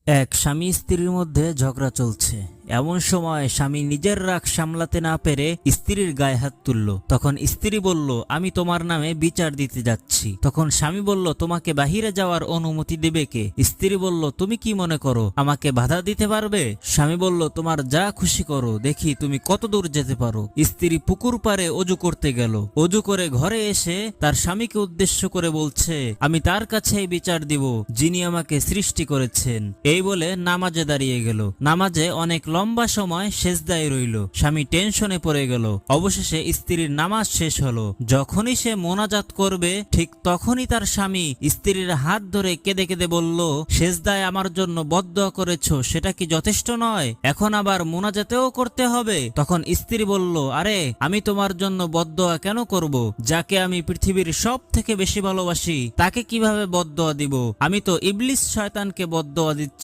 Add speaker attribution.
Speaker 1: এক স্বামী স্ত্রীর মধ্যে ঝগড়া চলছে। এমন সময় স্বামী নিজের রাগ সামলাতে না পেরে স্ত্রীর গায়ে হাত তুলল। তখন স্ত্রী বলল, আমি তোমার নামে বিচার দিতে যাচ্ছি। তখন স্বামী বলল, তোমাকে বাহিরে যাওয়ার অনুমতি দেবে কে? স্ত্রী বলল, তুমি কি মনে করো আমাকে বাধা দিতে পারবে? স্বামী বলল, তোমার যা খুশি করো, দেখি তুমি কত দূর যেতে পারো। স্ত্রী পুকুর পাড়ে অজু করতে গেল। অজু করে ঘরে এসে তার স্বামীকে উদ্দেশ্য করে বলছে, আমি তার কাছেই বিচার দিব যিনি আমাকে সৃষ্টি করেছেন। এই বলে নামাজে দাঁড়িয়ে গেল। নামাজে অনেক লম্বা সময় সেজদায় রইল। স্বামী টেনশনে পড়ে গেল। অবশেষে স্ত্রীর নামাজ শেষ হলো। যখনই সে মোনাজাত করবে ঠিক তখনই তার স্বামী স্ত্রীর হাত ধরে কেঁদে কেঁদে বলল, সেজদায় আমার জন্য বদদোয়া করেছো, সেটা কি যথেষ্ট নয়? এখন আবার মোনাজাতেও করতে হবে? তখন স্ত্রী বলল, আরে আমি তোমার জন্য বদদোয়া কেন করব? যাকে আমি পৃথিবীর সব থেকে বেশি ভালোবাসি তাকে কিভাবে বদদোয়া দিব? আমি তো ইবলিস শয়তানকে বদদোয়া দিচ্ছি।